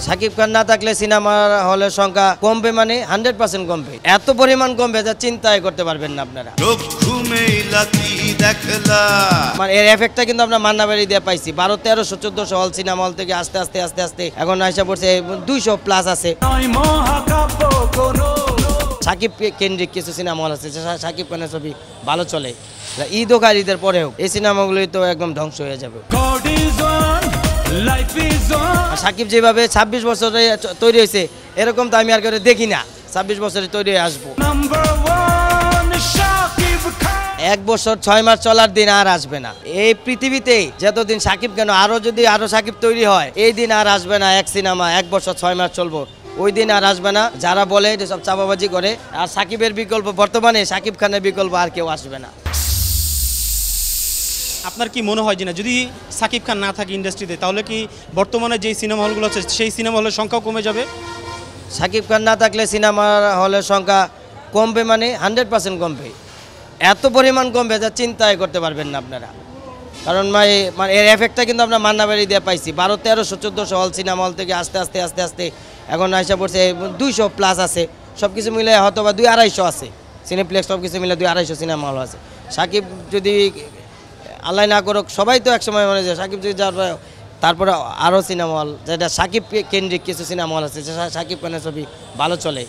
শাকিব খান না থাকলে সিনেমার হলের সংখ্যা কমবে, মানে 100% কমবে। এত পরিমাণ কমবে যা চিন্তাই করতে পারবেন না আপনারা। মানে এর এফেক্টটা কিন্তু আমরা মান্নাবাড়ি দিয়ে পাইছি। 1200, 1300, 1400 হল সিনেমা হল থেকে আস্তে আস্তে আস্তে আস্তে এখন আইসা পড়ছে 200+ আছে। সাকিব কেন্দ্রিক কিছু সিনেমা হল আছে, সাকিব খানের ছবি ভালো চলে। ঈদ ও ঈদের পরেও এই সিনেমাগুলোই তো একদম ধ্বংস হয়ে যাবে। সাকিব যেভাবে 26 বছরে তৈরি হয়েছে এরকম তো আমি আর করে দেখি না 26 বছরে তৈরি হয়ে আসবো। 1 বছর 6 মাস চলার দিন আর আসবে না এই পৃথিবীতে। যতদিন সাকিব কেন যদি আরো সাকিব তৈরি হয় এই দিন আর আসবে না। এক সিনেমা 1 বছর 6 মাস চলবো ওই দিন আর আসবে না। যারা বলে এটা সব চাপাবাজি করে। আর সাকিবের বিকল্প বর্তমানে সাকিব খানের বিকল্প আর কেউ আসবে না। আপনার কি মনে হয় যে না যদি সাকিব খান না থাকে ইন্ডাস্ট্রিতে তাহলে কি বর্তমানে যেই সিনেমা হলগুলো আছে সেই সিনেমা হলের সংখ্যাও কমে যাবে? সাকিব খান না থাকলে সিনেমার হলের সংখ্যা কমবে, মানে 100% কমবে। এত পরিমাণ কমবে যা চিন্তাই করতে পারবেন না আপনারা। কারণ মানে এর এফেক্টটা কিন্তু আমরা মান্নাবাড়ি দিয়ে পাইছি। 1200, 1300, 1400 হল সিনেমা হল থেকে আস্তে আস্তে আস্তে আস্তে এখন আইসা পড়ছে 200+ আছে। সব কিছু মিলে হয়তো বা 200-250 আছে সিনেপ্লেক্স, সব কিছু মিলে 200-250 সিনেমা হল আছে। সাকিব যদি আল্লাহ না করুক, সবাই তো একসময় মনে যায় সাকিব যদি যাওয়ার তারপরে আরও সিনেমা হল যেটা সাকিব কেন্দ্রিক কিছু সিনেমা হল আছে, সাকিব খানের ছবি ভালো চলে।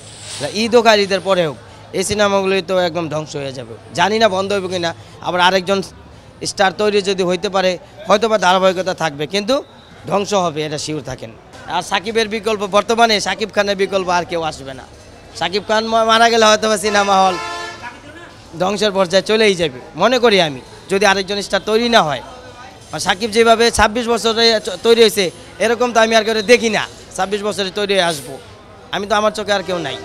ঈদ ও ঈদের পরেও এই সিনেমাগুলোই তো একদম ধ্বংস হয়ে যাবে। জানি না বন্ধ হবে কিনা। আবার আরেকজন স্টার তৈরি যদি হইতে পারে হয়তো বা ধারাবাহিকতা থাকবে, কিন্তু ধ্বংস হবে এটা শিওর থাকেন। আর সাকিবের বিকল্প বর্তমানে সাকিব খানের বিকল্প আর কেউ আসবে না। সাকিব খান মারা গেলে হয়তো বা সিনেমা হল ধ্বংসের পর্যায়ে চলেই যাবে মনে করি আমি, যদি আরেকজন স্টার তৈরি না হয়। আর সাকিব যেভাবে 26 বছরে তৈরি হয়েছে এরকম তো আমি আর করে দেখি না 26 বছরে তৈরি হয়ে আসবো। আমি তো আমার চোখে আর কেউ নাই।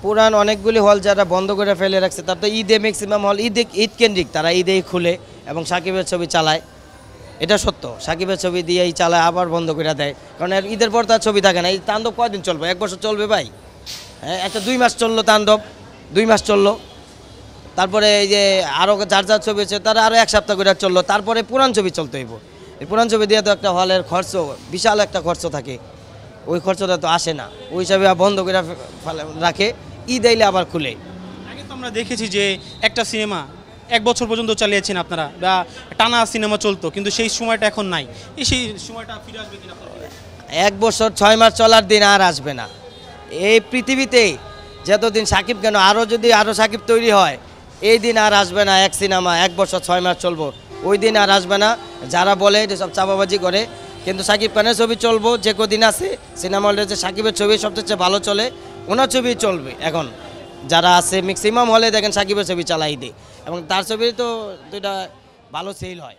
পুরান অনেকগুলি হল যারা বন্ধ করে ফেলে রাখছে তার তো ঈদে ম্যাক্সিমাম হল ঈদ কেন্দ্রিক, তারা ঈদেই খুলে এবং সাকিবের ছবি চালায়। এটা সত্য, সাকিবের ছবি দিয়েই চালায় আবার বন্ধ করে দেয়। কারণ ঈদের পর তার ছবি থাকে না। এই তাণ্ডব কয়দিন চলবে? 1 বছর চলবে ভাই? হ্যাঁ, একটা 2 মাস চললো তাণ্ডব, 2 মাস চললো। তারপরে এই যে আরও যার যার ছবি আছে তারা আরও 1 সপ্তাহ করে চললো। তারপরে পুরান ছবি চলতে হইব। এই পুরান ছবি দিয়ে তো একটা হলের খরচ, বিশাল একটা খরচ থাকে। ওই খরচটা তো আসে না। ওই হিসাবে বন্ধ করে রাখে, ঈদ আইলে আবার খুলে। আগে তো আমরা দেখেছি যে একটা সিনেমা 1 বছর পর্যন্ত চালিয়েছেন আপনারা, বা টানা সিনেমা চলতো, কিন্তু সেই সময়টা এখন নাই। সেই সময়টা ফিরে আসবে কিনা? 1 বছর 6 মাস চলার দিন আর আসবে না এই পৃথিবীতে। যতদিন সাকিব কেন যদি আরও সাকিব তৈরি হয় এই দিন আর আসবে না। এক সিনেমা 1 বছর 6 মাস চলবো ওই দিন আর আসবে না। যারা বলে এটা সব চাপাবাজি করে, কিন্তু সাকিব খানের ছবি চলবো যে কদিন আছে সিনেমা হলে। যে সাকিবের ছবি সবচেয়ে ভালো চলে, ওনার ছবি চলবে। এখন যারা আছে ম্যাক্সিমাম হলে দেখেন সাকিবের ছবি চালাই দেয় এবং তার ছবি তো 2টা ভালো সেল হয়।